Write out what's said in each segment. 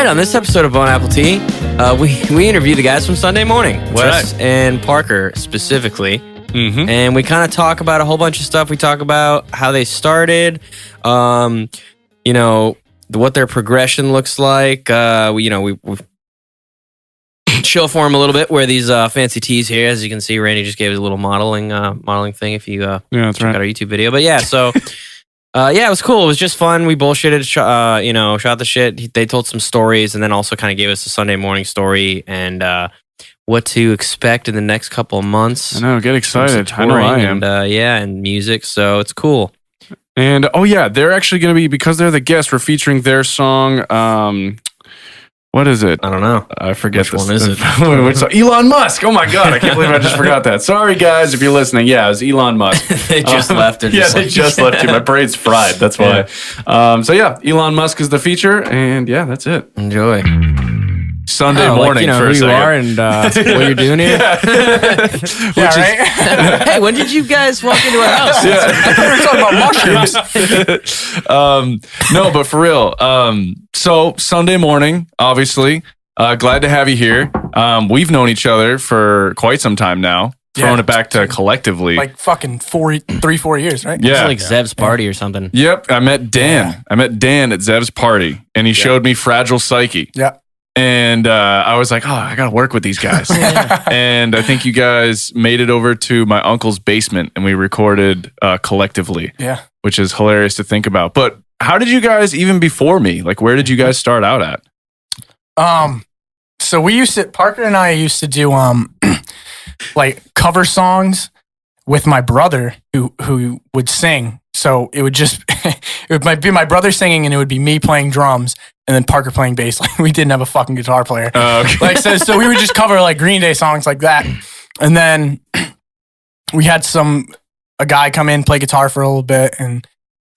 right, on this episode of Bone Apple Tea, we interviewed the guys from Sunday Morning, Wes and Parker specifically, and we kind of talk about a whole bunch of stuff. We talk about how they started, what their progression looks like. We show for them a little bit where these fancy tees here. As you can see, Randy just gave us a little modeling thing. If you check out our YouTube video, but yeah, so. It was cool. It was just fun. We bullshitted, shot the shit. They told some stories and then also kind of gave us a Sunday morning story and what to expect in the next couple of months. I know, get excited. I know I am. And music, so it's cool. And, they're actually going to be, because they're the guests, we're featuring their song, what is it? I don't know. I forget which one is it. Which song? Elon Musk. Oh my God. I can't believe I just forgot that. Sorry, guys, if you're listening. Yeah, it was Elon Musk. They just left. They just left you. My brain's fried. That's why. Yeah. Elon Musk is the feature. And yeah, that's it. Enjoy. Sunday morning for who a second. You are and what you're doing here. Right? Hey, when did you guys walk into our house? Yeah. I thought we were talking about mushrooms. No, but for real. So Sunday morning, obviously, glad to have you here. We've known each other for quite some time now. Throwing it back to collectively. Like fucking 4 years, right? Yeah. It's like Zev's party or something. Yep. I met Dan. Yeah. I met Dan at Zev's party and he showed me Fragile Psyche. Yeah. And I was like, I got to work with these guys. And I think you guys made it over to my uncle's basement and we recorded collectively. Yeah. Which is hilarious to think about. But how did you guys, even before me, like where did you guys start out at? So Parker and I used to do like cover songs with my brother who would sing. So it would just it might be my brother singing and it would be me playing drums and then Parker playing bass. Like we didn't have a fucking guitar player. Okay. So we would just cover like Green Day songs like that. And then we had a guy come in, play guitar for a little bit and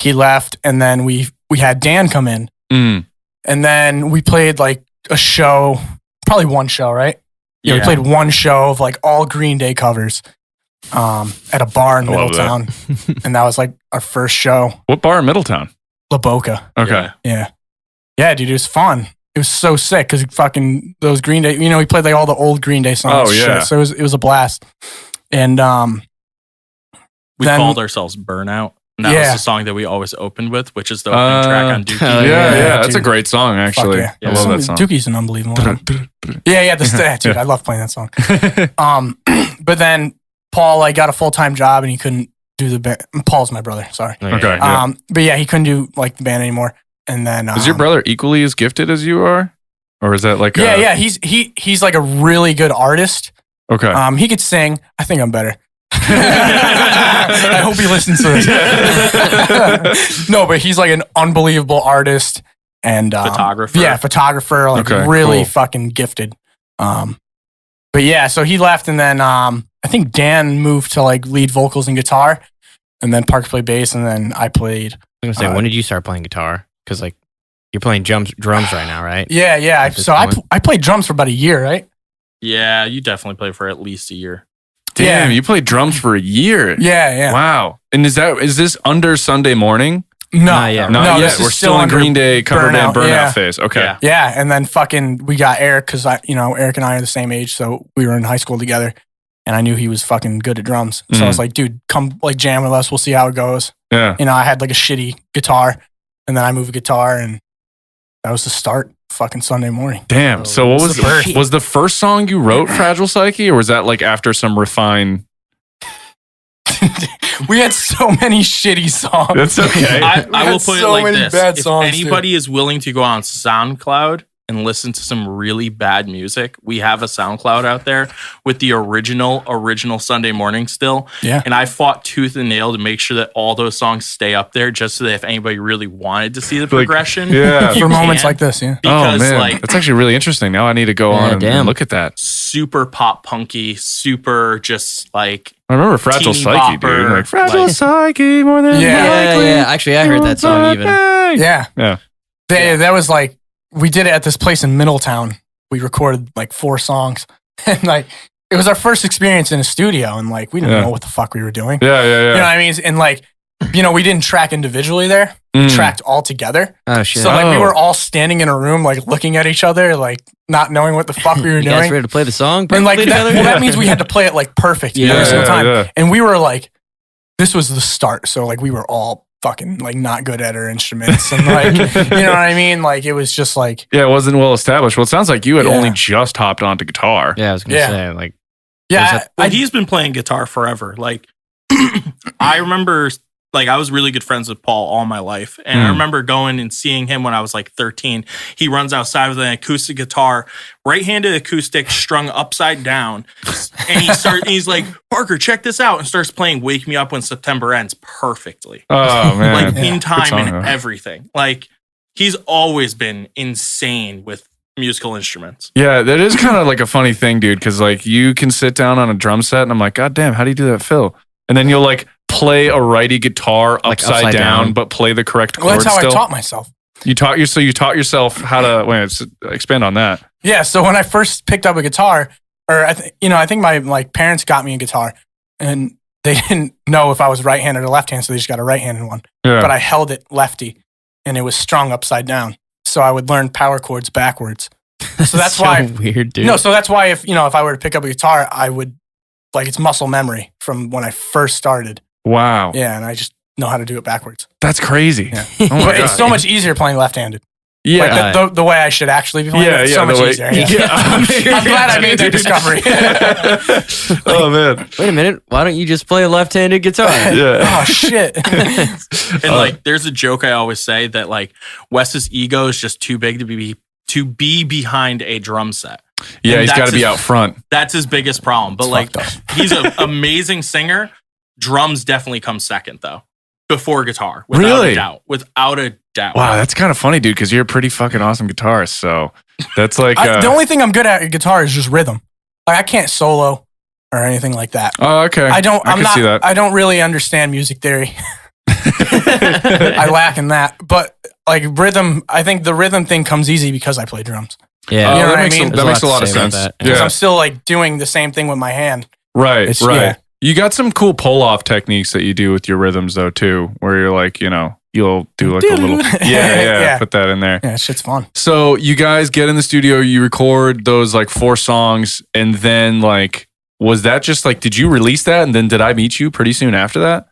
he left. And then we had Dan come in. And then we played like a show, probably one show, right? Yeah, we played one show of like all Green Day covers at a bar in Middletown. And that was like our first show. What bar in Middletown? La Boca. Okay. Yeah. Yeah, dude, it was fun. It was so sick because fucking those Green Day, we played like all the old Green Day songs. Oh, yeah. Shit, so it was a blast. And we called ourselves Burnout. And that was the song that we always opened with, which is the opening track on Dookie. Yeah, that's a great song, actually. Yeah. I love that song. Dookie's an unbelievable one. Dude, I love playing that song. But then Paul got a full-time job and he couldn't do the band. Paul's my brother, sorry. Okay. But yeah, he couldn't do like the band anymore. And then is your brother equally as gifted as you are? Or is that like he's like a really good artist. Okay. He could sing. I think I'm better. I hope he listens to this. No, but he's like an unbelievable artist and photographer. Yeah, photographer, like really fucking gifted. But yeah, so he left and then I think Dan moved to like lead vocals and guitar and then Parker played bass and then I played. I was gonna say, when did you start playing guitar? Because like you're playing drums right now, right? Yeah. I played drums for about a year, right? Yeah, you definitely played for at least a year. Damn, you played drums for a year. Yeah. Wow. And is this under Sunday morning? No, not yet. Not yet. We're still in Green Day cover band burnout phase. Okay. Yeah, and then fucking we got Eric because Eric and I are the same age, so we were in high school together, and I knew he was fucking good at drums. So I was like, dude, come like jam with us. We'll see how it goes. Yeah. I had like a shitty guitar, and then I moved a guitar, and that was the start. Fucking Sunday morning. Damn. So what was the first song you wrote, Fragile Psyche, or was that like after some refine? We had so many shitty songs. That's okay. I will put it like this. Bad songs, if anybody is willing to go on SoundCloud and listen to some really bad music, we have a SoundCloud out there with the original Sunday morning still. Yeah. And I fought tooth and nail to make sure that all those songs stay up there just so that if anybody really wanted to see the progression. For moments like this, yeah. Because that's actually really interesting. Now I need to go on and look at that. Super pop punky, super just like I remember Fragile Psyche, dude. Like Fragile Psyche more than likely. Yeah. Actually, I heard that song even. Yeah. That was like we did it at this place in Middletown. We recorded like 4 songs. And like it was our first experience in a studio and like we didn't know what the fuck we were doing. Yeah. You know what I mean? And like we didn't track individually there. We tracked all together. Oh shit! So we were all standing in a room, like looking at each other, like not knowing what the fuck we were you doing. guys ready to play the song? And like that means we had to play it like perfect every single time. Yeah. And we were like, this was the start. So like we were all fucking like not good at our instruments, and like you know what I mean. Like it was just like it wasn't well established. Well, it sounds like you had only just hopped onto guitar. Yeah, I was gonna say like he's been playing guitar forever. Like I remember. Like I was really good friends with Paul all my life. And I remember going and seeing him when I was like 13. He runs outside with an acoustic guitar, right-handed acoustic strung upside down. And he's like, Parker, check this out. And starts playing Wake Me Up When September Ends perfectly. Oh man. Like in time and everything. Like he's always been insane with musical instruments. Yeah, that is kind of like a funny thing, dude. Cause like you can sit down on a drum set and I'm like, God damn, how do you do that, Phil? And then you'll like play a righty guitar upside down, but play the correct chord. Well, that's how still. I taught myself. You taught yourself how to expand on that. Yeah. So when I first picked up a guitar, or I think my parents got me a guitar, and they didn't know if I was right-handed or left-handed, so they just got a right-handed one. Yeah. But I held it lefty, and it was strung upside down, so I would learn power chords backwards. So that's why weird, dude. No, so that's why if I were to pick up a guitar, I would like it's muscle memory from when I first started. Wow. Yeah, and I just know how to do it backwards. That's crazy. Yeah. But it's so much easier playing left-handed. Yeah. Like the way I should actually be playing it's so much easier. Yeah. I'm glad I made that discovery. Oh, man. Wait a minute. Why don't you just play a left-handed guitar? Yeah. Oh, shit. And like, there's a joke I always say that like Wes's ego is just too big to be behind a drum set. Yeah, he's got to be out front. That's his biggest problem. But like, he's an amazing singer. Drums definitely come second, though, before guitar. Without a doubt. Without a doubt. Wow, that's kind of funny, dude, because you're a pretty fucking awesome guitarist. So that's like... the only thing I'm good at guitar is just rhythm. Like, I can't solo or anything like that. Oh, okay. I can see that. I don't really understand music theory. I lack in that. But, like, rhythm, I think the rhythm thing comes easy because I play drums. Yeah. You know what I mean? That makes a lot of sense. Because I'm still, like, doing the same thing with my hand. Right, right. Yeah. You got some cool pull-off techniques that you do with your rhythms, though, too, where you're like, you'll do like a little... Yeah, put that in there. Yeah, shit's fun. So you guys get in the studio, you record those like 4 songs, and then like, was that just like, did you release that, and then did I meet you pretty soon after that?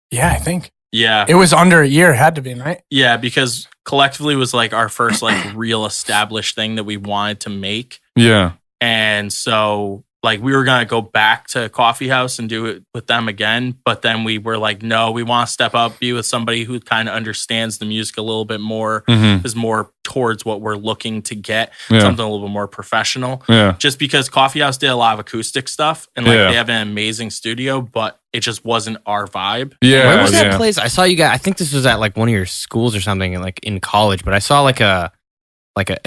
Yeah, I think. Yeah. It was under a year, had to be, right? Yeah, because collectively was like our first like real established thing that we wanted to make. Yeah. And so... like we were going to go back to Coffee House and do it with them again. But then we were like, no, we want to step up, be with somebody who kind of understands the music a little bit more, is more towards what we're looking to get, something a little bit more professional. Yeah. Just because Coffee House did a lot of acoustic stuff and like they have an amazing studio, but it just wasn't our vibe. Yeah. Where was that place? I saw you guys, I think this was at like one of your schools or something like in college, but I saw it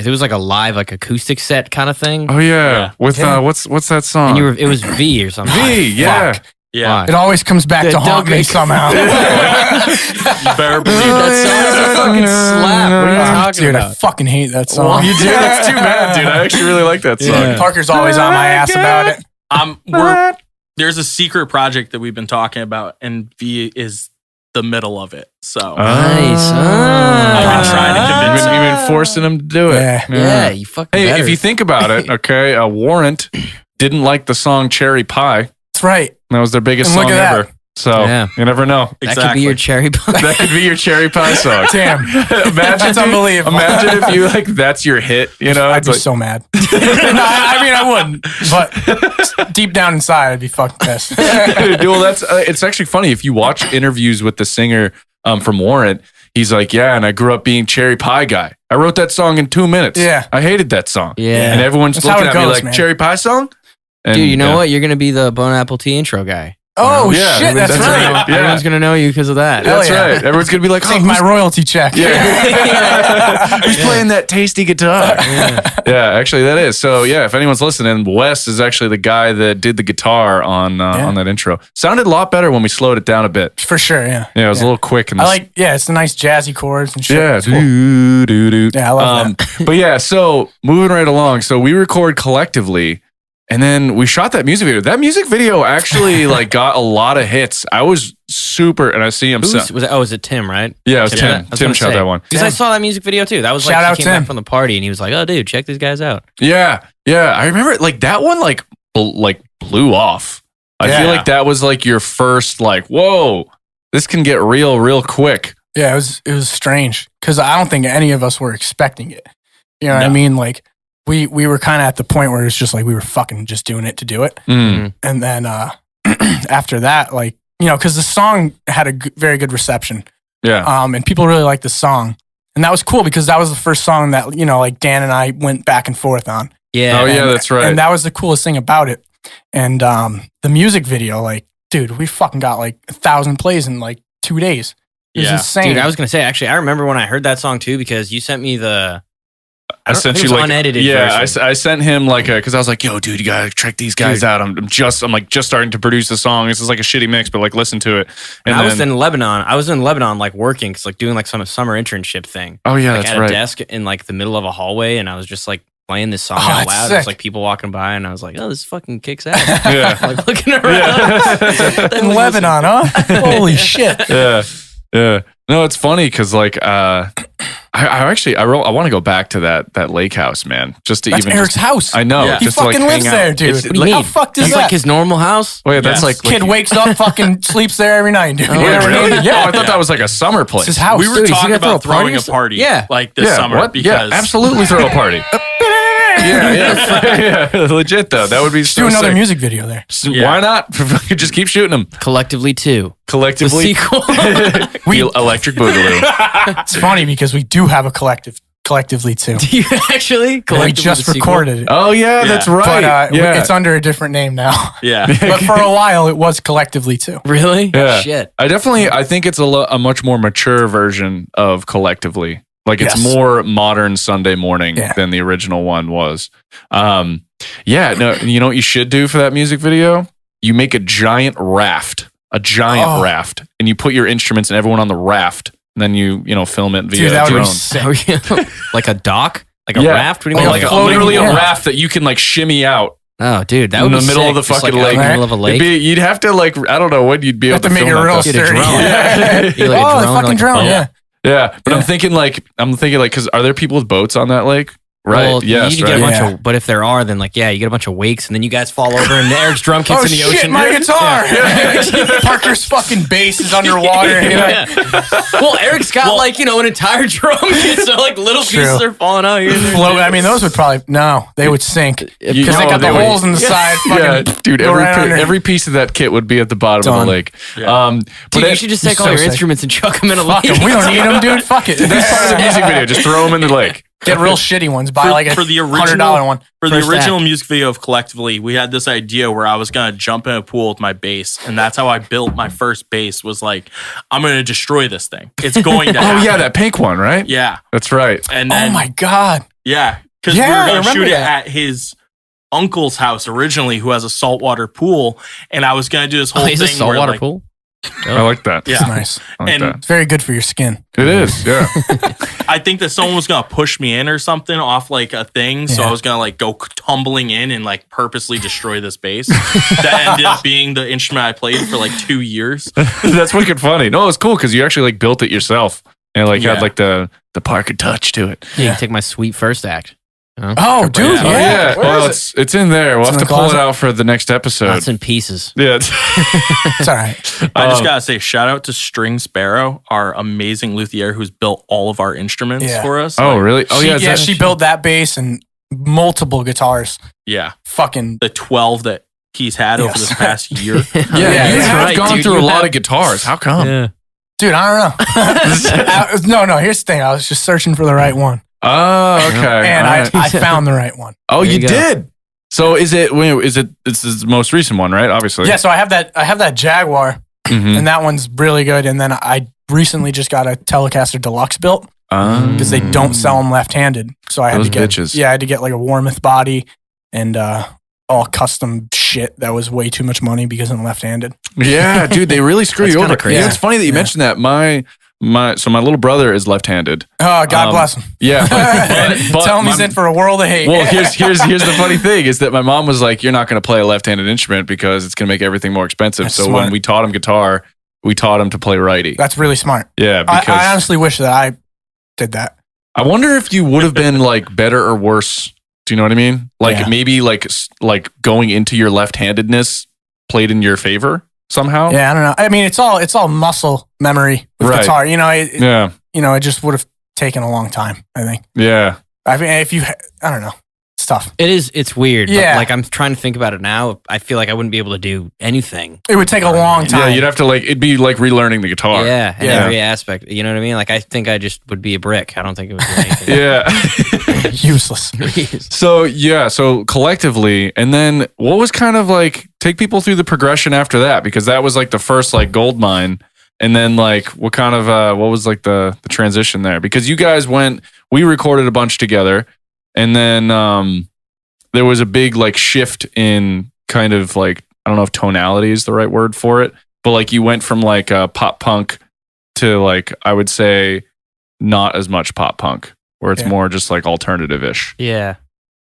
was like a live like acoustic set kind of thing. Oh yeah. With what's that song? And it was V or something. V, yeah. Fuck. Yeah. It always comes back to haunt me somehow. You better believe that song is a fucking slap. What are you talking about? I fucking hate that song. You do? That's too bad, dude. I actually really like that song. Yeah. Parker's always on my ass about it. There's a secret project that we've been talking about, and V is the middle of it. So nice. I've been trying to convince him. You've been forcing him to do it. Yeah, you fucking Hey, better. if you think about it, okay, Warrant didn't like the song Cherry Pie. That's right. That was their biggest And song look at ever. So you never know. That could be your cherry pie. That could be your cherry pie song. Damn. Imagine, That's unbelievable. Imagine if you that's your hit. I'd be so mad. No, I mean I wouldn't. But deep down inside, I'd be fucking pissed. Well, that's it's actually funny if you watch interviews with the singer from Warrant. He's like, yeah, and I grew up being cherry pie guy. I wrote that song in 2 minutes. Yeah, I hated that song. Yeah, and everyone's that's looking at me like, man. cherry pie song. And, dude, you know what? You're gonna be the Bon Apple Tea intro guy. Oh yeah, shit, that's right. Everyone's gonna know you because of that. That's right. Everyone's gonna be like, take my royalty check. Yeah. Who's playing that tasty guitar? Yeah, actually that is. So yeah, if anyone's listening, Wes is actually the guy that did the guitar on that intro. Sounded a lot better when we slowed it down a bit. For sure, yeah. Yeah, it was a little quick. It's the nice jazzy chords and shit. Yeah, it's cool. do. Yeah, I love that. But yeah, so moving right along. So we record collectively. And then we shot that music video. That music video actually like got a lot of hits. I was super, and I see him. Was it Tim, right? Yeah, it was Tim. Tim shot that one. Because I saw that music video too. That was Shout out he came back from the party and he was like, "Oh, dude, check these guys out." Yeah. I remember like that one like blew off. I feel like that was like your first like, whoa, this can get real quick. Yeah, it was strange because I don't think any of us were expecting it. You know what I mean? Like we were kind of at the point where it's just like we were fucking just doing it to do it. Mm. And then after that, like, you know, because the song had a very good reception. Yeah. And people really liked the song. And that was cool because that was the first song that, you know, like Dan and I went back and forth on. Yeah. Oh, yeah, that's right. And that was the coolest thing about it. And the music video, like, dude, we fucking got like 1,000 plays in like 2 days. It was insane. Dude, I was going to say, actually, I remember when I heard that song too, because you sent me I sent you like unedited version. I sent him like because I was like, yo, dude, you gotta check these guys out. I'm just starting to produce the song. This is like a shitty mix, but like listen to it. And I was in Lebanon. Like working, cause like doing like some summer internship thing. Oh yeah, like, that's at right. a desk in like the middle of a hallway, and I was just like playing this song out loud. There's like people walking by, and I was like, oh, this fucking kicks ass. Yeah, like looking around. In Lebanon, huh? Holy shit. Yeah. No, it's funny because like I want to go back to that lake house, man. Just to That's even Eric's house. I know. He Just fucking to, like, lives hang there, out. dude. It's, What do you mean? How fucked is It's that? like his normal house. Wait, that's like Kid wakes up, fucking sleeps there every night, dude. Wait, really? Yeah, I thought that was like a summer place. It's his house. We were Dude, talking you gonna about throw a throwing a party? party like this summer what? because absolutely throw a party. yeah, legit though. That would be Just do another music video there. Why not? Just keep shooting them. Collectively 2. Collectively, The sequel. Electric Boogaloo. It's funny because we do have a collectively too. Do you actually? We Collectively just the sequel? recorded it. Oh yeah, that's right. But it's under a different name now. Yeah. But for a while, it was collectively too. Really? Yeah. Shit. I think it's a much more mature version of Collectively. Like it's Yes. more modern Sunday morning than the original one was. No, you know what you should do for that music video? You make a giant raft, and you put your instruments and everyone on the raft, and then you film it via Dude, that would be drone. sick. Like a dock? Like a raft? What do you mean? Like Like a floating literally a raft. raft that you can like shimmy out Oh, dude, that in would the be middle of sick. the Just, fucking like, lake. out in the middle of a lake. You'd have to like I don't know when you'd be able You have to make it film real that. Dude, a sturdy. drone. Yeah. You're like a Oh, the drone, fucking like a drone, boat. yeah. Yeah, but I'm thinking like because are there people with boats on that lake? Right. Well, yes. you Right. get a bunch of, but if there are, then like, you get a bunch of wakes, and then you guys fall over, and Eric's drum kits Oh in the shit, ocean. my guitar! Parker's fucking bass is underwater. You know? Yeah. Well, Eric's got an entire drum kit, so like little True. pieces are falling out here. and there. Float. I mean, those would probably they would sink because they got the holes in the side. Yeah, Fucking dude, go right under. every piece of that kit would be at the bottom of Done. the lake. Yeah. Dude, you should just take all so your sick. instruments and chuck them in a Fuck lake. 'em. We don't need them, dude. Fuck it. That's part of the music video. Just throw them in the lake. Get real shitty ones. Buy like a for the $100 one. For the First original act. music video of Collectively, we had this idea where I was gonna jump in a pool with my bass, and that's how I built my first bass. Was like, I'm gonna destroy this thing. It's going to. Oh happen. yeah, that pink one, right? Yeah. That's right. And Oh then, my god. yeah, because Yeah, we I were gonna remember shoot it that. at his uncle's house originally, who has a saltwater pool, and I was gonna do this whole Oh, he's a thing where saltwater like, pool. I like that. Yeah. It's nice. I like And- that. It's very good for your skin. It is. Yeah. I think that someone was gonna push me in or something off like a thing, so Yeah. I was gonna like go tumbling in and like purposely destroy this bass. That ended up being the instrument I played for like 2 years. That's wicked funny. No, it's cool because you actually like built it yourself and like Yeah. had like the Parker touch to it. Yeah, you can take my sweet first act. Oh, dude. Yeah. Yeah. Where Well, is it's in there. We'll It's have in to the pull it closet? out for the next episode. That's in pieces. Yeah. It's all right. I just gotta say, shout out to String Sparrow, our amazing luthier who's built all of our instruments Yeah. for us. Oh, Like, really? Oh, yeah. She built that bass and multiple guitars. Yeah, Fucking the 12 that he's had over Yes. this past year. Yeah, Yeah, you that's have right, gone dude. through You a lot have- of guitars. How come? Yeah. dude, I don't know. No. Here's the thing. I was just searching for the right one, Oh, okay. and All right. I found the right one. Oh, There you you go. did. So is it? This is the most recent one, right? Obviously. Yeah. So I have that Jaguar, Mhm. and that one's really good. And then I recently just got a Telecaster Deluxe built because they don't sell them left-handed. So I had Those to get bitches. I had to get like a Warmoth body and all custom shit that was way too much money because I'm left-handed. Yeah, dude, they really screw That's you kinda over. crazy. Yeah, it's funny that you mentioned that. My my little brother is left-handed. Oh, God bless him. Yeah, but tell him he's in for a world of hate. Well, here's the funny thing is that my mom was like, "You're not going to play a left-handed instrument because it's going to make everything more expensive." That's so smart. when we taught him guitar, we taught him to play righty. That's really smart. Yeah, because I honestly wish that I did that. I wonder if you would have been like better or worse. Do you know what I mean? Like Yeah. maybe like going into your left-handedness played in your favor somehow. Yeah, I don't know. I mean, it's all muscle memory with Right. guitar. You know, Yeah. it just would have taken a long time, I think. Yeah. I mean, I don't know. It's tough. It's weird. Yeah. But like I'm trying to think about it now. I feel like I wouldn't be able to do anything. It would take a long time. Yeah, you'd have to it'd be like relearning the guitar. Yeah, in Yeah. every aspect. You know what I mean? Like I think I just would be a brick. I don't think it would do anything. Yeah. Useless. So collectively, and then what was kind of like, take people through the progression after that, because that was like the first like gold mine. And then like what kind of, what was like the transition there? Because you guys we recorded a bunch together, and then there was a big like shift in kind of like, I don't know if tonality is the right word for it, but like you went from like pop punk to like, I would say not as much pop punk, where it's more just like alternative-ish. Yeah.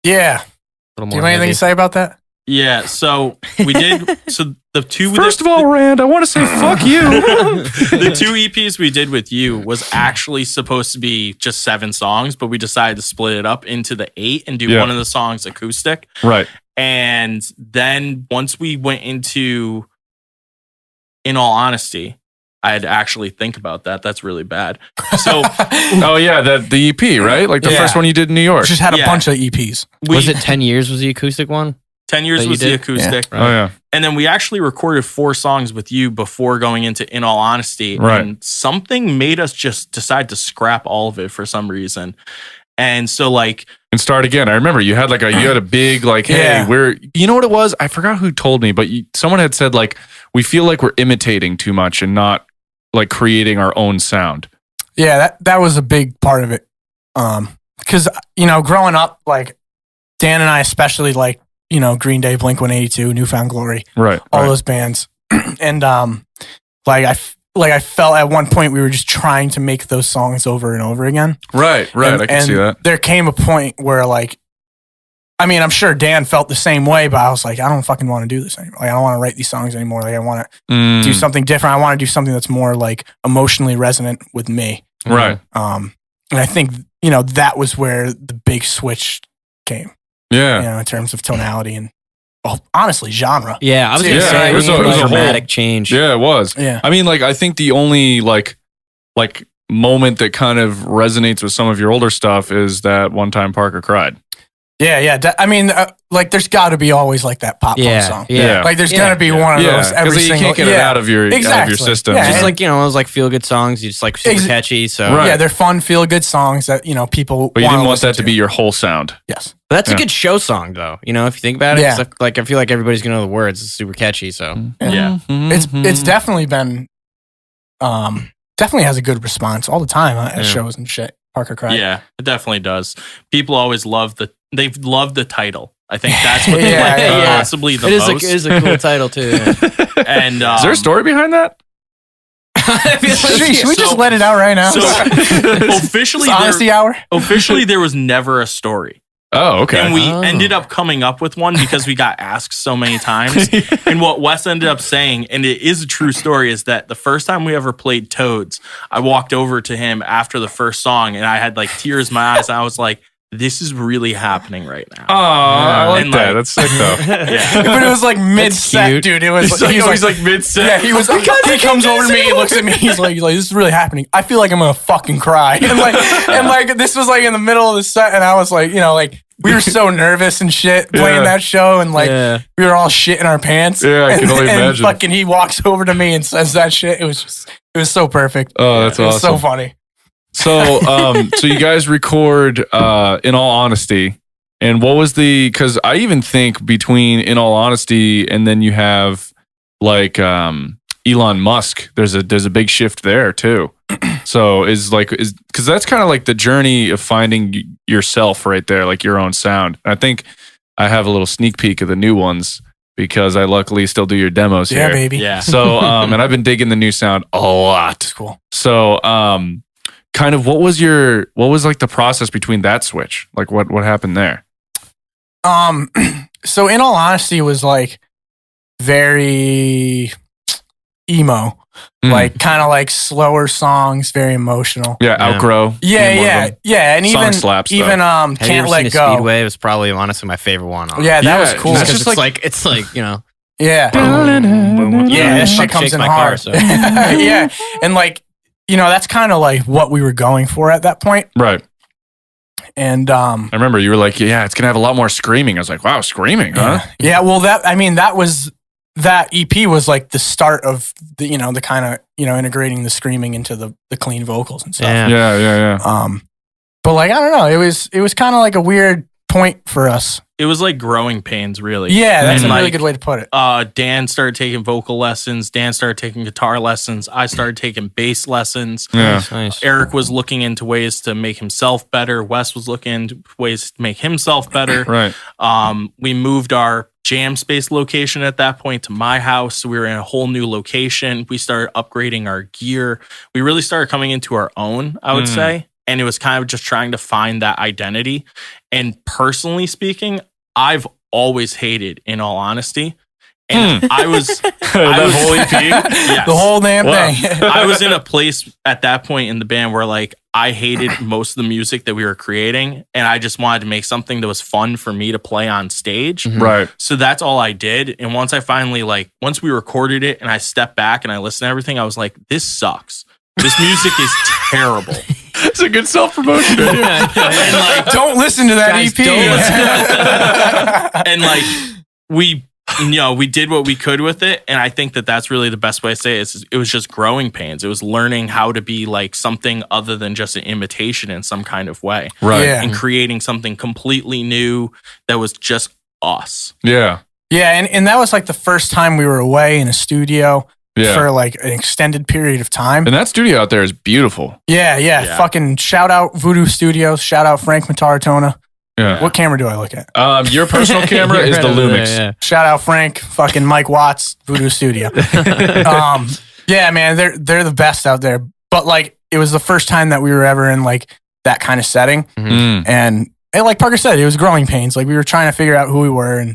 Yeah. A little Do you more have anything heavy. to say about that? Yeah, so we did. So the two. First of all, Rand, I want to say fuck you. The 2 EPs we did with you was actually supposed to be just 7 songs, but we decided to split it up into the 8 and do one of the songs acoustic. Right. And then once we went into In All Honesty, I had to actually think about that. That's really bad. So, Oh yeah, the EP, right? Like the Yeah. first one you did in New York. Just had a Yeah. bunch of EPs. Was it 10 years was the acoustic one? 10 years that you was the did? acoustic. Oh yeah. And then we actually recorded 4 songs with you before going into In All Honesty. Right. And something made us just decide to scrap all of it for some reason. And so like, And start again. I remember you had a big like, hey, Yeah. you know what it was? I forgot who told me, but someone had said like, we feel like we're imitating too much and not like creating our own sound. Yeah, that was a big part of it. Because, growing up, like, Dan and I especially, like, Green Day, Blink-182, Newfound Glory, Right. all those bands. And, I felt at one point we were just trying to make those songs over and over again. Right. And- I can and see that. There came a point where, like, I mean, I'm sure Dan felt the same way, but I was like, I don't fucking want to do this anymore. Like, I don't want to write these songs anymore. Like, I want to do something different. I want to do something that's more, like, emotionally resonant with me. Right. And I think, that was where the big switch came, Yeah. in terms of tonality and, honestly, genre. Yeah, I was Yeah, gonna say it was a whole- dramatic change. Yeah, it was. Yeah. I mean, like, I think the only like moment that kind of resonates with some of your older stuff is that one time Parker cried. Yeah. I mean, like, there's got to be always, like, that pop punk song. Yeah. Like, there's going to be one of those every because you single... can't get it out of your Exactly. system. Yeah, Just and- like, those like feel good songs, you just like super catchy. So Right. Yeah, they're fun, feel-good songs that, people But you wanna didn't want listen that to be your whole sound. Yes. But that's Yeah. a good show song though. If you think about it, Yeah. it's like I feel like everybody's gonna know the words. It's super catchy. So yeah. It's definitely been... definitely has a good response all the time at shows and shit. Parker cried. Yeah, it definitely does. People always love the title. I think that's what they Yeah, like yeah. possibly the it most. is a cool title too. Yeah. And Is there a story behind that? Should we just let it out right now? So It's honesty hour. officially there was never a story. Oh, okay. And we ended up coming up with one because we got asked so many times. And what Wes ended up saying, and it is a true story, is that the first time we ever played Toads, I walked over to him after the first song and I had like tears in my eyes. And I was like, this is really happening right now. Oh, I like And, that. like- That's sick though. Yeah. But it was like mid-set, cute. dude. It was He's like mid-set. yeah, he was like, he comes over to me, he looks at me, he's like, this is really happening. I feel like I'm gonna fucking cry. And like this was like in the middle of the set, and I was like, we were so nervous and shit playing that show, and like we were all shitting our pants. Yeah, I can and, only and imagine. fucking he walks over to me and says that shit. It was so perfect. Oh, that's It was awesome. so funny. So, so you guys record In All Honesty, and what was because I even think between In All Honesty and then you have like Elon Musk, there's a big shift there too. So because that's kind of like the journey of finding yourself right there, like your own sound. I think I have a little sneak peek of the new ones because I luckily still do your demos here. Yeah, baby. Yeah. So, and I've been digging the new sound a lot. It's cool. So, kind of what was like the process between that switch? Like what happened there? So in all honesty, it was like very emo, like kind of like slower songs, very emotional. Yeah, Outgrow. Yeah. And Song slaps, even Have you Can't ever Let seen Go. Speedway? It was probably honestly my favorite one. Yeah, that was cool. That's Because just it's like you know. Yeah. Yeah, that shit comes shakes in my hard. car, so. Yeah. And like, that's kind of like what we were going for at that point. Right. And I remember you were like, yeah, it's gonna have a lot more screaming. I was like, wow, screaming, huh? Yeah, well that EP was like the start of the the kind of integrating the screaming into the clean vocals and stuff. Yeah. But like, I don't know, it was kind of like a weird point for us. It was like growing pains, really. Yeah, that's And a really good way to put it. Dan started taking vocal lessons. Dan started taking guitar lessons. I started taking bass lessons. Yeah. Nice. Eric was looking into ways to make himself better. Wes was looking into ways to make himself better. Right. We moved our jam space location at that point to my house. So we were in a whole new location. We started upgrading our gear. We really started coming into our own, I would say. And it was kind of just trying to find that identity. And personally speaking, I've always hated, in all honesty. And I was That whole EP? yes. The whole damn thing. I was in a place at that point in the band where like I hated most of the music that we were creating, and I just wanted to make something that was fun for me to play on stage. Right. So that's all I did. And once I finally once we recorded it and I stepped back and I listened to everything, I was like, this sucks. This music is terrible. It's a good self-promotion. And like, Don't listen to that EP. and like we did what we could with it, and I think that that's really the best way to say it. It was just growing pains. It was learning how to be like something other than just an imitation in some kind of way, Right. Yeah. and creating something completely new that was just us. Yeah. Yeah, and that was like the first time we were away in a studio Yeah. for like an extended period of time. And that studio out there is beautiful. Yeah. Fucking shout out Voodoo Studios. Shout out Frank Mataratona. Yeah. What camera do I look at? Your personal camera is the Lumix. Yeah. Shout out Frank, fucking Mike Watts, Voodoo Studio. Yeah, man, they're the best out there. But like, it was the first time that we were ever in like that kind of setting, and like Parker said, it was growing pains. Like we were trying to figure out who we were,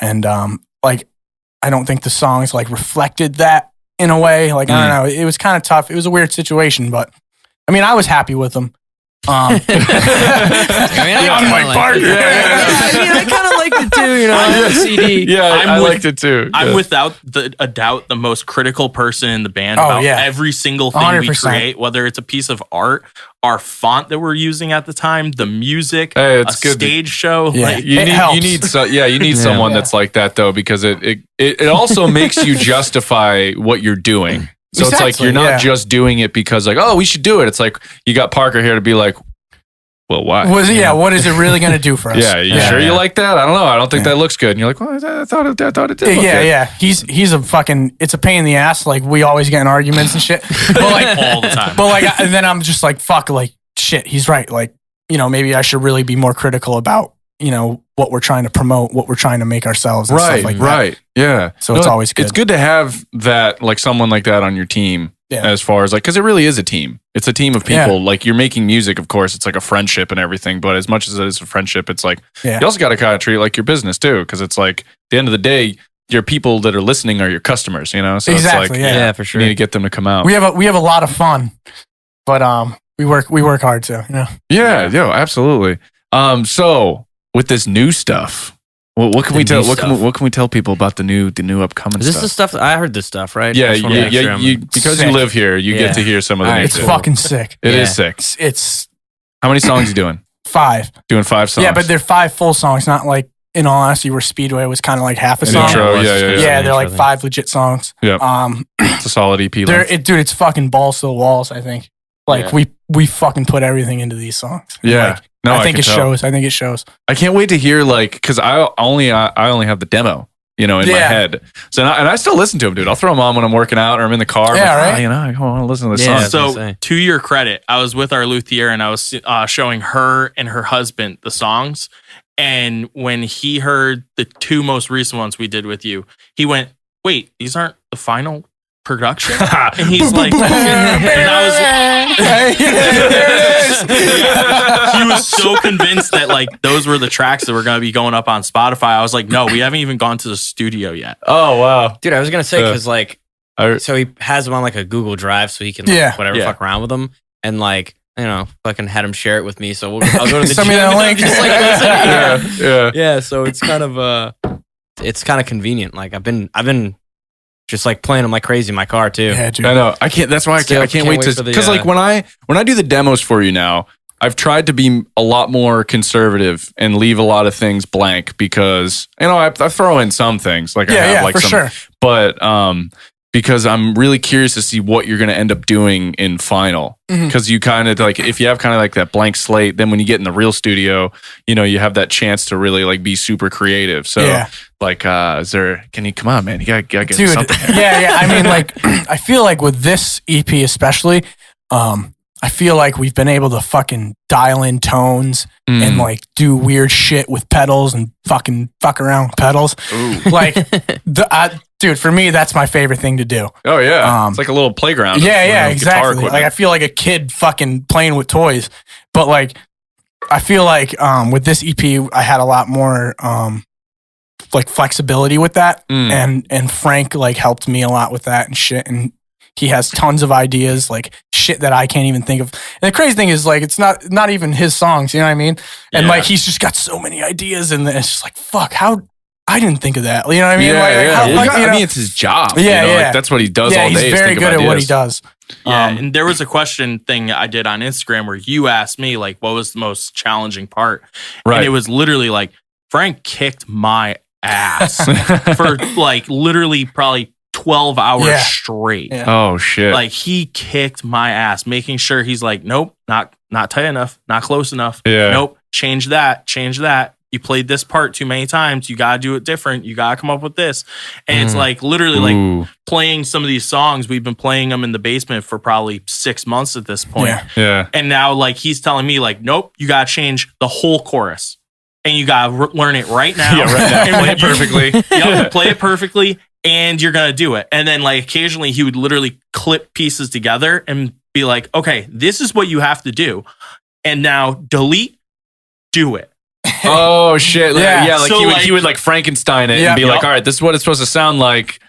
and like I don't think the songs like reflected that in a way. Like I don't know, it was kind of tough. It was a weird situation, but I mean, I was happy with them. I mean, Unlike Parker. I kind of liked it too, on the CD. Yeah, I liked it too. I'm without a doubt the most critical person in the band Oh, about yeah. every single thing 100%. we create, whether it's a piece of art, our font that we're using at the time, the music, Hey, it's a good to- stage show. Yeah. Like, You It need helps. you need someone that's like that though, because it also makes you justify what you're doing. So it's like Exactly, you're not yeah. just doing it because like, oh, we should do it. It's like you got Parker here to be like, well, why? What is it really going to do for us? Yeah, you sure you like that? I don't know. I don't think that looks good. And you're like, well, I thought it did. Look good. Yeah. He's a fucking. It's a pain in the ass. Like we always get in arguments and shit. But like all the time. But like, and then I'm just like, fuck. Like shit. He's right. Like maybe I should really be more critical about what we're trying to promote, what we're trying to make ourselves. And stuff like that. Right. Yeah. So it's always good. It's good to have that, like someone like that on your team. Yeah. As far as like, because it really is a team. It's a team of people. Yeah. Like you're making music, of course. It's like a friendship and everything. But as much as it is a friendship, it's like you also got to kind of treat it like your business too. Because it's like at the end of the day, your people that are listening are your customers. So Exactly, it's like Yeah, for sure. you need to get them to come out. we have a lot of fun, but we work hard too. Yeah, absolutely. So with this new stuff. Well, what can we tell? What can we tell people about the new upcoming Is this stuff? the stuff I heard this stuff, right? Yeah, I just wanna make sure I'm- because Sick. you live here, you get to hear some of the new It's stuff. fucking sick. It is Yeah. sick. It's How many songs you doing? 5. Doing 5 songs. Yeah, but they're 5 full songs, not like in all honesty, where Speedway was kind of like half a An song. intro, it was yeah. Yeah, they're like intro 5 legit songs. Yeah. It's a solid EP. Dude, length. it's fucking balls to the walls. I think. Like we fucking put everything into these songs. Yeah. Like, No, I think can it tell. shows. I think it shows. I can't wait to hear because I only have the demo, in my head. So and I still listen to them, dude. I'll throw them on when I'm working out or I'm in the car. Yeah, I'm like, right. I want to listen to this Yeah. song. So- gonna So, say. to your credit, I was with our luthier and I was showing her and her husband the songs, And when he heard the 2 most recent ones we did with you, he went, "Wait, these aren't the final production?" And he's like, and he was so convinced that like those were the tracks that were going to be going up on Spotify. I was like, no, we haven't even gone to the studio yet. Oh, wow. Dude, I was going to say, because like, so he has them on like a Google Drive so he can fuck around with them. And like, you know, fucking had him share it with me. So I'll go to the Send me that link. Just like, yeah. So it's kind of convenient. Like I've been just like playing them like crazy in my car too. Yeah, dude. I know. I can't. That's why I can't wait to. Because like when I do the demos for you now, I've tried to be a lot more conservative and leave a lot of things blank because I throw in some things like I have like for some, sure. But because I'm really curious to see what you're going to end up doing in final. Because you kind of like, if you have kind of like that blank slate, then when you get in the real studio, you have that chance to really like be super creative. So like, can you come on, man? You gotta get something. Yeah. I mean, like, I feel like with this EP especially, I feel like we've been able to fucking dial in tones and like do weird shit with pedals and fucking fuck around with pedals. Ooh. Like, dude, for me, that's my favorite thing to do. Oh yeah, it's like a little playground. Yeah, exactly. Like I feel like a kid fucking playing with toys, but like I feel like with this EP, I had a lot more like flexibility with that, and Frank like helped me a lot with that and shit, and he has tons of ideas, like shit that I can't even think of. And the crazy thing is, like, it's not even his songs, you know what I mean? And like, he's just got so many ideas, and it's just like, fuck, how I didn't think of that. You know what I mean? I mean, it's his job. Yeah, like, that's what he does all day. He's very good at what he does. Yeah, and there was a question thing I did on Instagram where you asked me, like, what was the most challenging part? Right. And it was literally like, Frank kicked my ass for like literally probably 12 hours straight. Yeah. Oh shit. Like he kicked my ass, making sure he's like, nope, not tight enough, not close enough. Yeah. Nope, change that. You played this part too many times. You gotta do it different. You gotta come up with this. And it's like literally like playing some of these songs. We've been playing them in the basement for probably 6 months at this point. Yeah. And now like he's telling me like, nope, you gotta change the whole chorus. And you gotta learn it right now. Yeah, right now. Play it perfectly. Play it perfectly. And you're going to do it. And then like occasionally he would literally clip pieces together and be like, okay, this is what you have to do. And now delete, do it. Oh shit. Yeah. Like, so he would like Frankenstein it and be like, all right, this is what it's supposed to sound like.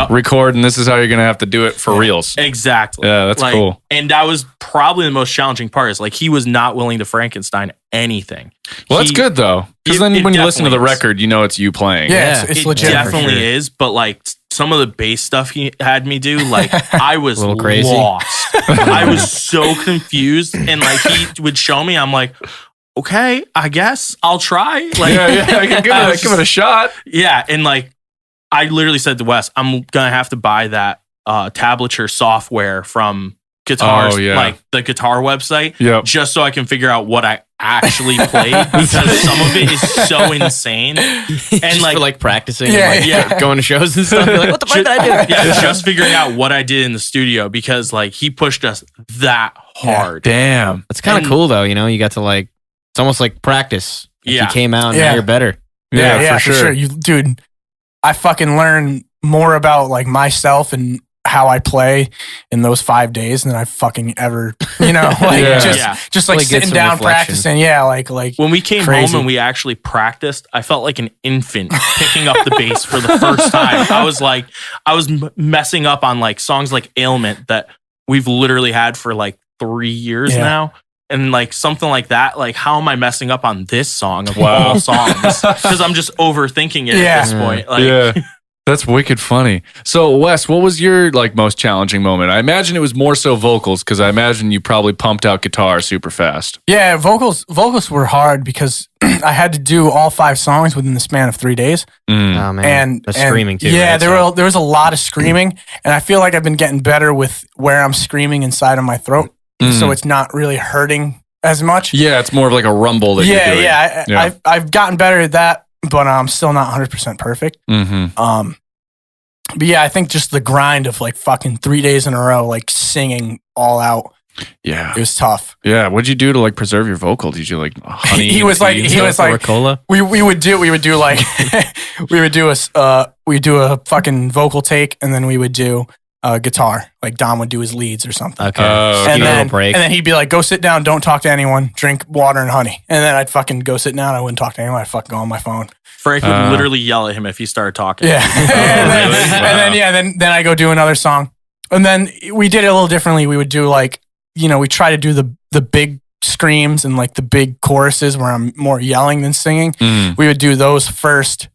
Record, and this is how you're going to have to do it for reals. Exactly. Yeah, that's cool. And that was probably the most challenging part is like he was not willing to Frankenstein anything. Well, that's good though. Because then when you listen to the record, you know it's you playing. Yeah, it's legit. It definitely is. But like some of the bass stuff he had me do, like I was a little crazy. Lost. I was so confused. And like he would show me, I'm like, okay, I guess I'll try. Like, I can give it a shot. Yeah. And like, I literally said to Wes, I'm going to have to buy that tablature software from guitars, like the guitar website, just so I can figure out what I actually played because some of it is so insane. And just like, for like practicing and like going to shows and stuff. You're like, what the fuck did I do? Yeah, just figuring out what I did in the studio because like he pushed us that hard. Damn. That's kind of cool though, you got to like, it's almost like practice. Like you came out and now you're better. Yeah, for sure. Dude, I fucking learned more about like myself and how I play in those 5 days than I fucking ever, just like sitting down practicing. Yeah, like when we came home and we actually practiced, I felt like an infant picking up the bass for the first time. I was messing up on like songs like Ailment that we've literally had for like 3 years now. And like something like that, like how am I messing up on this song of all songs? Because I'm just overthinking it at this point. Like, that's wicked funny. So Wes, what was your like most challenging moment? I imagine it was more so vocals because I imagine you probably pumped out guitar super fast. Yeah, vocals were hard because I had to do all 5 songs within the span of 3 days. Oh man, and screaming too. Yeah, right? there was a lot of screaming, and I feel like I've been getting better with where I'm screaming inside of my throat. So it's not really hurting as much. Yeah, it's more of like a rumble that you're doing. Yeah. I've gotten better at that, but I'm still not 100% perfect. But yeah, I think just the grind of like fucking 3 days in a row, like singing all out Yeah. It was tough. Yeah. What'd you do to like preserve your vocal? Did you like honey? He was like Ricola? we would do like we would do a fucking vocal take, and then we would do guitar. Like Dom would do his leads or something. Okay. And Give it a little break. then he'd be like, go sit down, don't talk to anyone, drink water and honey. And then I'd fucking go sit down, I wouldn't talk to anyone, I'd fucking go on my phone. Frank would literally yell at him if he started talking. Yeah. and then I go do another song. And then we did it a little differently. We would do like, we try to do the big screams and like the big choruses where I'm more yelling than singing. We would do those first,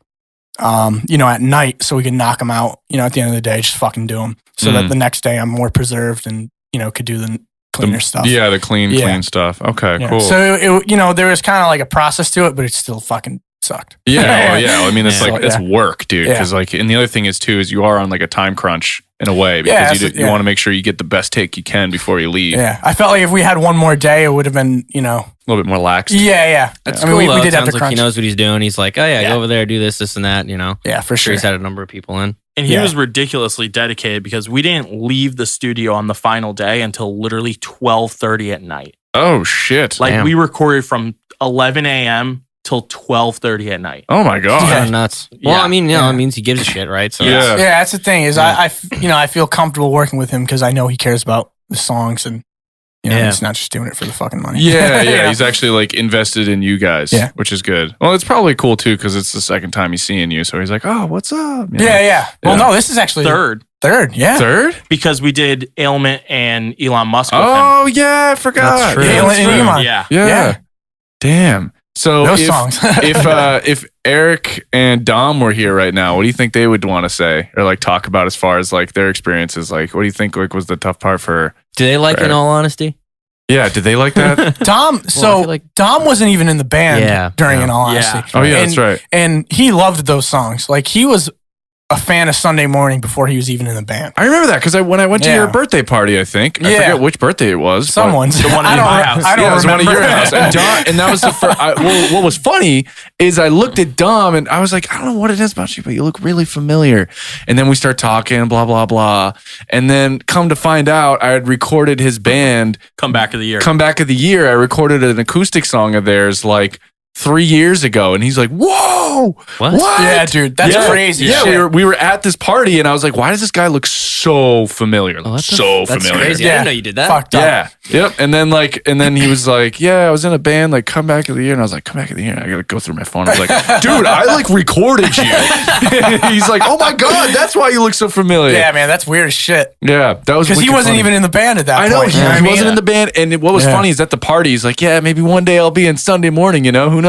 at night, so we could knock them out, at the end of the day, just fucking do them so that the next day I'm more preserved and, could do the cleaner stuff. Yeah, the clean stuff. Okay, cool. So, there was kind of like a process to it, but it still fucking sucked. Yeah, I mean, it's it's work, dude. Because and the other thing is too, is you are on like a time crunch in a way because you want to make sure you get the best take you can before you leave. Yeah, I felt like if we had one more day, it would have been, a little bit more lax. Yeah. That's cool. We did have to crunch. He knows what he's doing. He's like, oh yeah, go over there, do this and that. Yeah, for sure. He's had a number of people in. And he was ridiculously dedicated because we didn't leave the studio on the final day until literally 12:30 at night. Oh shit! Like we recorded from 11 a.m. till 12:30 at night. Oh my god! Yeah, nuts. Well, I mean, it means he gives a shit, right? So yeah, that's the thing is I feel comfortable working with him because I know he cares about the songs and he's not just doing it for the fucking money. Yeah. He's actually like invested in you guys, which is good. Well, it's probably cool too because it's the second time he's seeing you, so he's like, "Oh, what's up?" Yeah. Well, no, this is actually third. Yeah. Third? Because we did Ailment and Elon Musk with him. Oh yeah, I forgot. That's true. Ailment and Elon. Yeah. Damn. So those songs. if Eric and Dom were here right now, what do you think they would want to say or like talk about as far as like their experiences? Like, what do you think like was the tough part for? Do they like In All Honesty? Yeah, did they like that? Dom. Dom wasn't even in the band during In All Honesty. Oh yeah, that's right. And he loved those songs. Like he was a fan of Sunday Morning before he was even in the band. I remember that because when I went to your birthday party, I think I forget which birthday it was. Someone's. The one in my house. I don't remember. It was one at your house. And that was the first. What was funny is I looked at Dom and I was like, I don't know what it is about you, but you look really familiar. And then we start talking, blah blah blah. And then come to find out, I had recorded his band Comeback of the Year. I recorded an acoustic song of theirs like 3 years ago, and he's like, "Whoa, what? Yeah, dude, that's crazy." Yeah, shit. we were at this party, and I was like, "Why does this guy look so familiar? That's familiar." Crazy. I didn't know you did that. Fucked up. Yeah, yep. And then he was like, "Yeah, I was in a band, like Comeback of the Year," and I was like, "Comeback of the Year." I gotta go through my phone. I was like, "Dude, I like recorded you." He's like, "Oh my god, that's why you look so familiar." Yeah, man, that's weird as shit. Yeah, that was because he wasn't funny. even in the band at that point. I know he he wasn't in the band, and what was funny is at the party, he's like, "Yeah, maybe one day I'll be in Sunday Morning. Who knows?"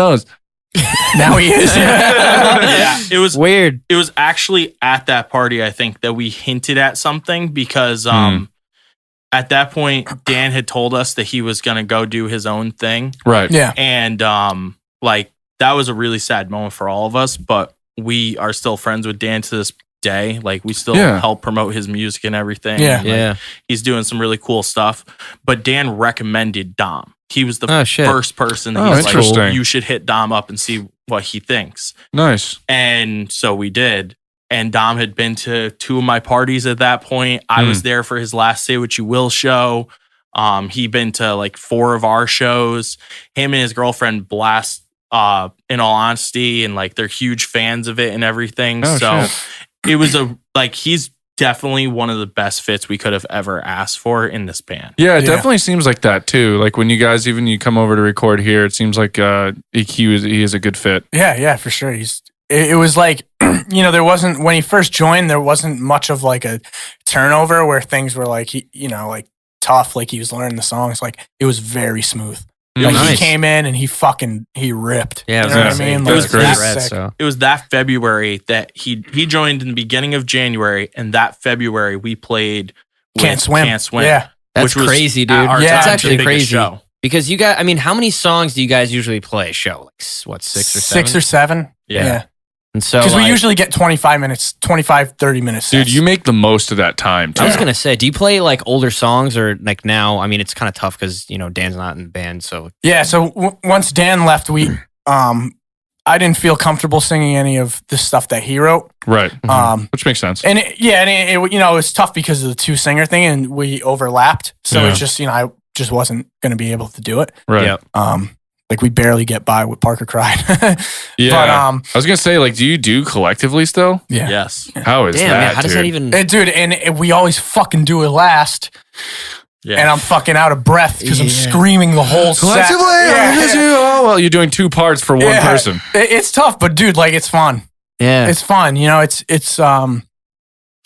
Now he is. Yeah, it was weird. It was actually at that party, I think, that we hinted at something because at that point, Dan had told us that he was going to go do his own thing. Right. Yeah. And that was a really sad moment for all of us, but we are still friends with Dan to this day. Like we still help promote his music and everything. Yeah. And, he's doing some really cool stuff. But Dan recommended Dom. He was the first person that he's like, you should hit Dom up and see what he thinks. Nice. And so we did. And Dom had been to 2 of my parties at that point. I was there for his last Say What You Will show. He'd been to like 4 of our shows. Him and his girlfriend blast In All Honesty, and like they're huge fans of it and everything. It was he's definitely one of the best fits we could have ever asked for in this band. Yeah, it definitely seems like that too. Like when you guys, even you come over to record here, it seems like he is a good fit. Yeah, for sure. It was like, there wasn't, when he first joined, there wasn't much of like a turnover where things were like, like tough, like he was learning the songs. Like it was very smooth. Like he came in and he ripped. Yeah, you know what I mean? It was great. It was that February that he joined in the beginning of January, and that February we played Can't Swim. Yeah, that's crazy, dude. That's actually crazy. Show. Because you guys, I mean, how many songs do you guys usually play a show? Like what, 6 or 7? 6 or 7. Yeah. And so, because we usually get 25 minutes, 25, 30 minutes. Sets. Dude, you make the most of that time too. I was going to say, do you play like older songs or like now? I mean, it's kind of tough because, Dan's not in the band. So, yeah. So once Dan left, I didn't feel comfortable singing any of the stuff that he wrote. Right. Which makes sense. And it was tough because of the 2 singer thing and we overlapped. So it's just, I just wasn't going to be able to do it. Right. Yep. Like we barely get by with Parker cried. Yeah. But I was gonna say, like, do you do collectively still? yeah. Yes. How is Damn, that? man, how does that even? Dude, and we always fucking do it last. Yeah. And I'm fucking out of breath because I'm Yeah. screaming the whole set. Collectively, I miss you. Oh well, you're doing 2 parts for one Yeah. person. It's tough, but dude, like it's fun. Yeah, It's fun. You know, it's yeah.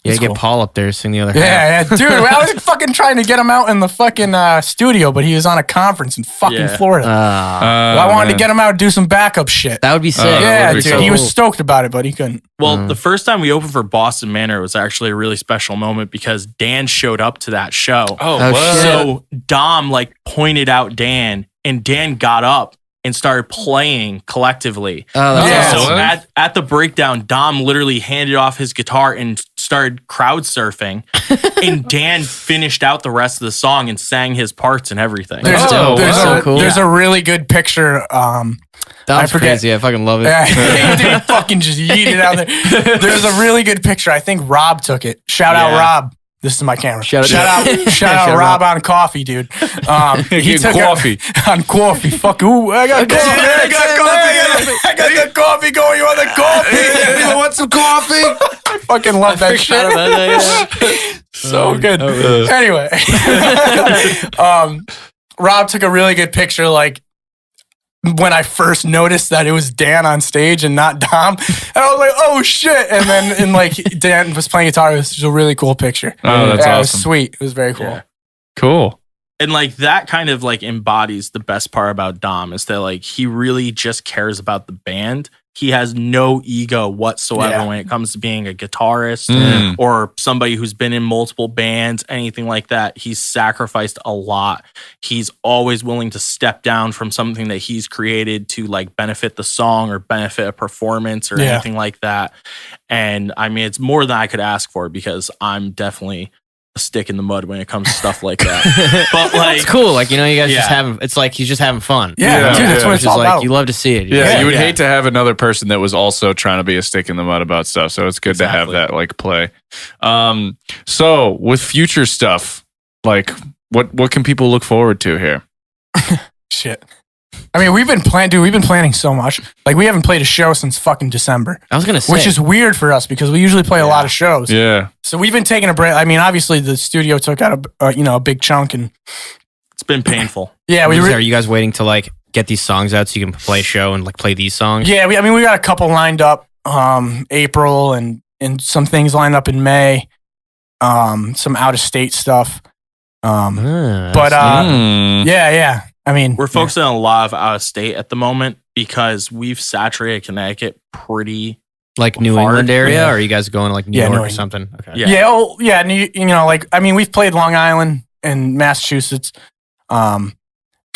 it's Get cool. Paul up there to sing the other half. Yeah, dude. I was fucking trying to get him out in the fucking studio, but he was on a conference in fucking Yeah. Florida. I wanted to get him out and do some backup shit. That would be sick. Yeah, would be dude. so He was cool. stoked about it, but he couldn't. Well, the first time we opened for Boston Manor was actually a really special moment because Dan showed up to that show. Oh, Oh, what? shit. So Dom like pointed out Dan, and Dan got up and started playing collectively. Oh, that's Yeah. awesome. So at the breakdown, Dom literally handed off his guitar and started crowd surfing, and Dan finished out the rest of the song and sang his parts and everything. There's, Oh, there's, wow. a, So cool. there's a really good picture. That's I forget. crazy. I fucking love it. Yeah, he fucking just yeeted out there. There's a really good picture. I think Rob took it. Shout out Yeah. Rob. This is my camera. Shout out- Shout out Rob on coffee, dude. He took coffee. on coffee. Fuck, ooh, I got coffee. I got coffee. I got the coffee going. You want the coffee? You want some coffee? I fucking love that shit. So good. Anyway, Rob took a really good picture. Like when I first noticed that it was Dan on stage and not Dom, and I was like, "Oh shit!" And like Dan was playing guitar. It was just a really cool picture. Oh, that's It was awesome. sweet. It was very cool. Yeah. Cool. And like that kind of like embodies the best part about Dom is that like he really just cares about the band. He has no ego whatsoever Yeah. when it comes to being a guitarist Mm. or somebody who's been in multiple bands, anything like that. He's sacrificed a lot. He's always willing to step down from something that he's created to like benefit the song or benefit a performance or Yeah. anything like that. And I mean, it's more than I could ask for because I'm definitely a stick in the mud when it comes to stuff like that. But like, It's cool. Like, you know, you guys just Yeah. having, it's like he's just having fun. Yeah, Yeah, dude, that's yeah. what Which it's is all like, about. you love to see it. Yeah, you would Yeah. hate to have another person that was also trying to be a stick in the mud about stuff. So it's good to have Exactly. that like play. So with future stuff, like what can people look forward to here? Shit. I mean, we've been planning so much. Like we haven't played a show since fucking December, I was going to say. which is weird for us because we usually play a lot of shows. Yeah. So we've been taking a break. I mean, obviously the studio took out a big chunk, and it's been painful. yeah, are you guys waiting to like get these songs out so you can play a show and like play these songs? yeah. We got a couple lined up, April and some things lined up in May, some out of state stuff. Ah, But Mm. yeah. I mean, We're focusing on a lot of out of state at the moment because we've saturated Connecticut pretty. like New hard. England area, Yeah. or are you guys going to like New Yeah, York New or England. something? Okay. Yeah. yeah. Oh, yeah. You know, like I mean, we've played Long Island and Massachusetts.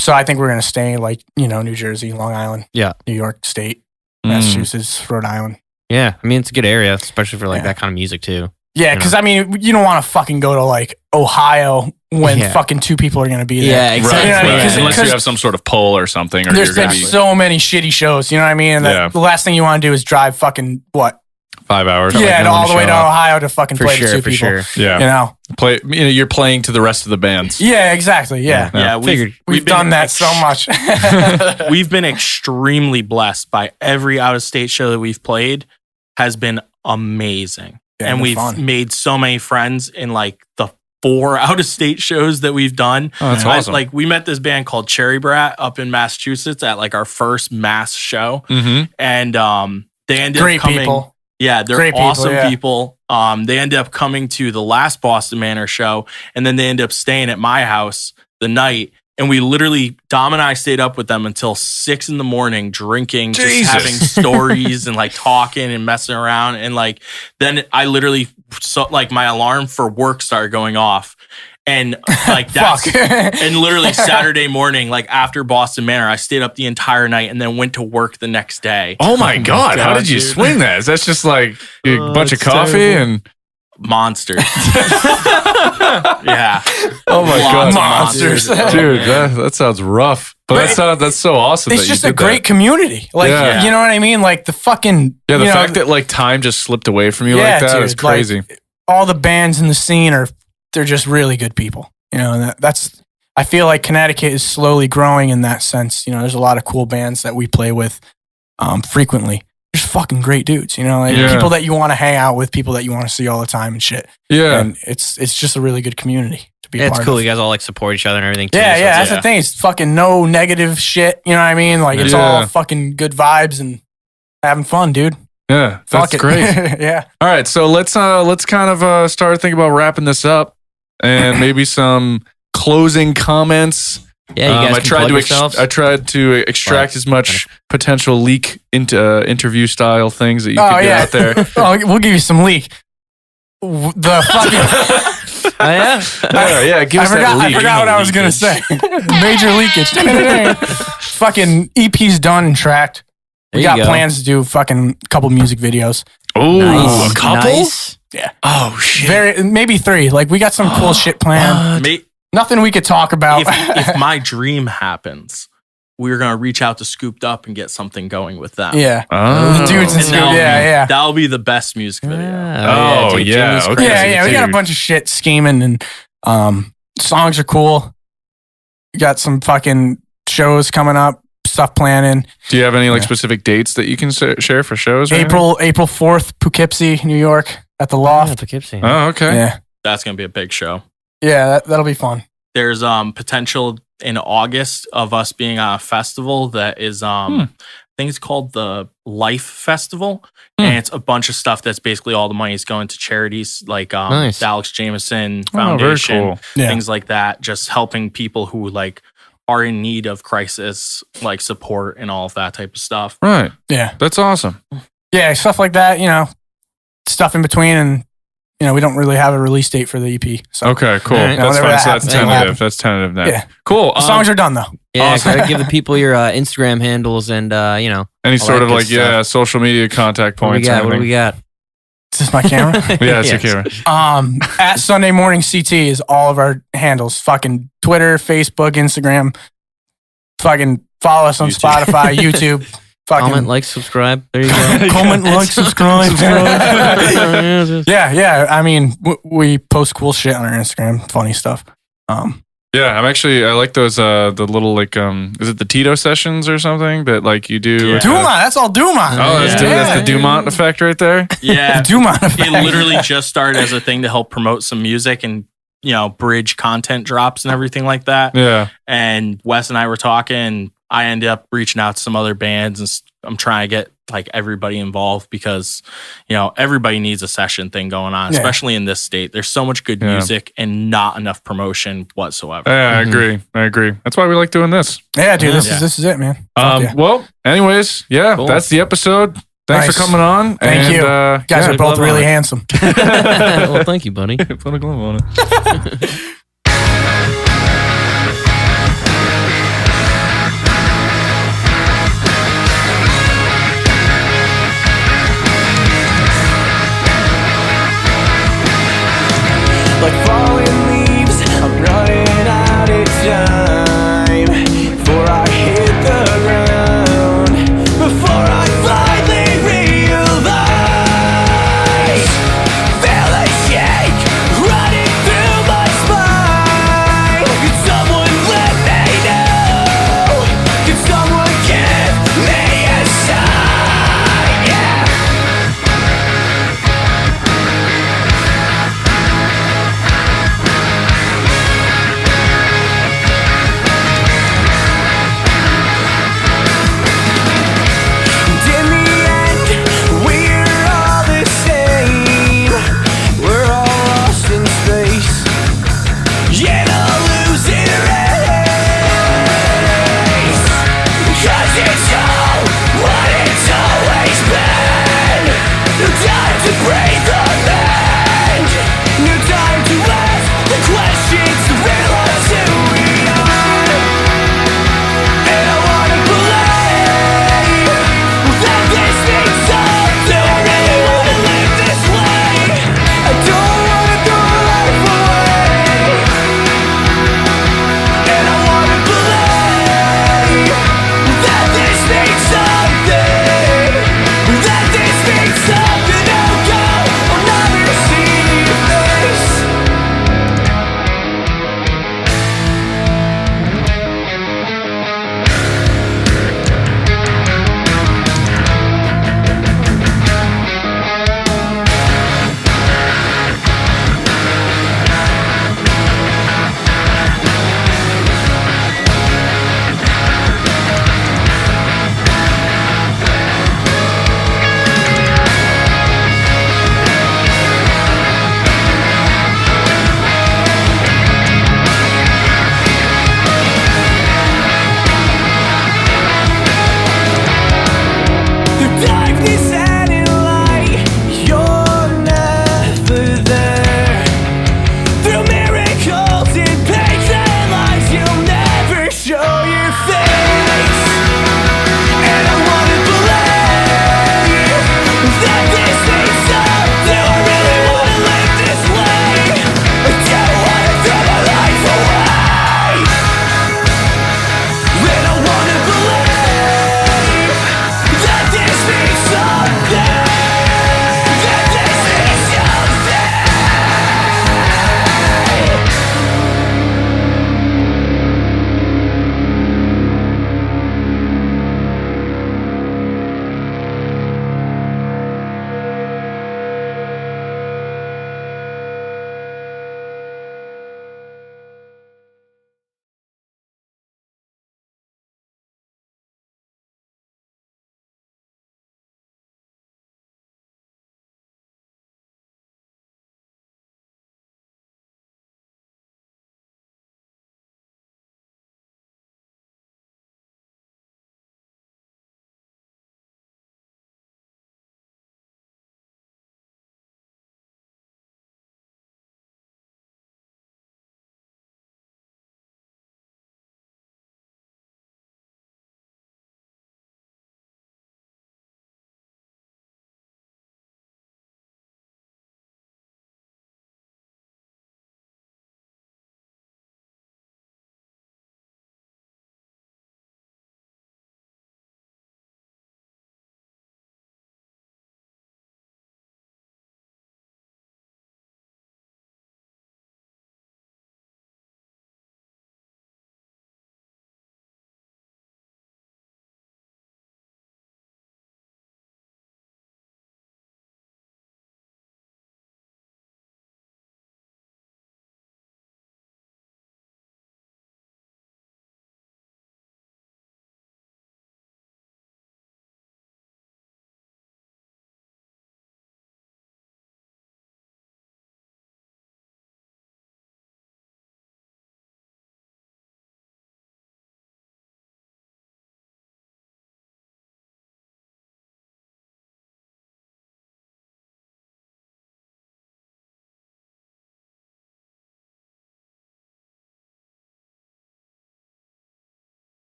So I think we're gonna stay like New Jersey, Long Island, Yeah. New York State, Mm. Massachusetts, Rhode Island. Yeah. I mean, it's a good area, especially for like Yeah. that kind of music too. Yeah, because I mean, you don't want to fucking go to like Ohio when Yeah. fucking 2 people are gonna be there. Yeah, exactly. Right, You know what I mean? right. 'Cause- Unless you 'cause have some sort of poll or something, or There's you're been gonna be so many shitty shows. You know what I mean? And Yeah. the last thing you want to do is drive fucking what? 5 hours. Yeah, no all one the way show to up. Ohio to fucking For play to sure, 2 for people. sure. Yeah. You know? Play. You're playing to the rest of the bands. Yeah, exactly. Yeah. Yeah, Figured. We've done that so much. We've been extremely blessed by every out of state show that we've played has been amazing. Yeah, And been we've fun. made so many friends in like the 4 out of state shows that we've done. Oh, that's awesome. Like we met this band called Cherry Brat up in Massachusetts at like our first mass show. Mm-hmm. And they ended Great up coming. people. Yeah, they're Great people, awesome yeah. people. They ended up coming to the last Boston Manor show, and then they ended up staying at my house the night. And we literally, Dom and I stayed up with them until 6 a.m, drinking, Jesus. just having stories and like talking and messing around. And like, then I literally, like my alarm for work started going off. And like that's, Fuck. and literally Saturday morning, like after Boston Manor, I stayed up the entire night and then went to work the next day. Oh my God! How God, did you dude. swing that? Is that just like a bunch of it's coffee terrible. and? Monsters. Yeah. Oh my God! Lots of Monsters. Dude, that sounds rough. But that's so awesome. It's that just you a did great that. community. Like, Yeah. you know what I mean? Like the fucking Yeah, the you know, fact that like time just slipped away from you Yeah, like that dude, is crazy. all the bands in the scene they're just really good people. You know, and that's I feel like Connecticut is slowly growing in that sense. You know, there's a lot of cool bands that we play with frequently. There's fucking great dudes, you know, like people that you want to hang out with, people that you want to see all the time and shit. Yeah. And it's just a really good community to be a part It's cool. of. You guys all like support each other and everything too. Yeah, so yeah. That's the thing. It's fucking no negative shit. You know what I mean? Like it's all fucking good vibes and having fun, dude. Yeah, that's great. Yeah. All right, so let's kind of start thinking about wrapping this up and maybe some closing comments. Yeah, you guys I tried to extract as much potential leak into interview style things that you could get out there. Oh, we'll give you some leak. The fucking. Oh, yeah? Yeah, give us that leak. I forgot what I was going to say. Major leakage. Fucking EP's done and tracked. We got plans to do fucking couple music videos. Oh, nice. A couple? Nice. Yeah. Oh, shit. Maybe 3. Like, we got some cool shit planned. Nothing we could talk about. If my dream happens, we're going to reach out to Scooped Up and get something going with them. Yeah. Oh. The dudes and Scoop. Yeah. That'll be the best music video. Oh, yeah. Okay. Yeah. We got a bunch of shit scheming and songs are cool. We got some fucking shows coming up, stuff planning. Do you have any specific dates that you can share for shows? April 4th, Poughkeepsie, New York at the Loft. Poughkeepsie. Oh, okay. Yeah. That's going to be a big show. Yeah, that'll be fun. There's potential in August of us being on a festival that is I think it's called the Life Festival, and it's a bunch of stuff that's basically all the money is going to charities like Nice. the Alex Jameson Foundation, very cool. things like that, just helping people who like are in need of crisis like support and all of that type of stuff. Right. Yeah. That's awesome. Yeah, stuff like that, you know, stuff in between, and you know, we don't really have a release date for the EP. So Okay, cool. All right. That's fine. So that's happens, tentative. That's tentative now. Yeah. Cool. the songs are done though. Yeah, Awesome. gotta give the people your Instagram handles and, you know. Any all sort that of good stuff. social media contact What do we points. got? What do we got? Is this my camera? Yeah, it's Yes. your camera. At Sunday Morning CT is all of our handles. Fucking Twitter, Facebook, Instagram. Fucking follow us on YouTube. Spotify, YouTube. Fucking Comment, like, subscribe. There you go. comment, like, subscribe. Yeah. I mean, we post cool shit on our Instagram, funny stuff. Yeah, I like those the little is it the Tito sessions or something that like you do? Yeah. Dumont, that's all Dumont. Oh, that's the Dumont effect right there. Yeah. Dumont effect. It literally just started as a thing to help promote some music and, you know, bridge content drops and everything like that. Yeah. And Wes and I were talking. I ended up reaching out to some other bands, and I'm trying to get like everybody involved because, you know, everybody needs a session thing going on, especially in this state. There's so much good music and not enough promotion whatsoever. Yeah, I agree. That's why we like doing this. Yeah, dude, this is it, man. Well, anyways, Cool. that's the episode. Thanks for coming on. Thank you. You guys are both really handsome. Well, thank you, buddy. Put a glove on it.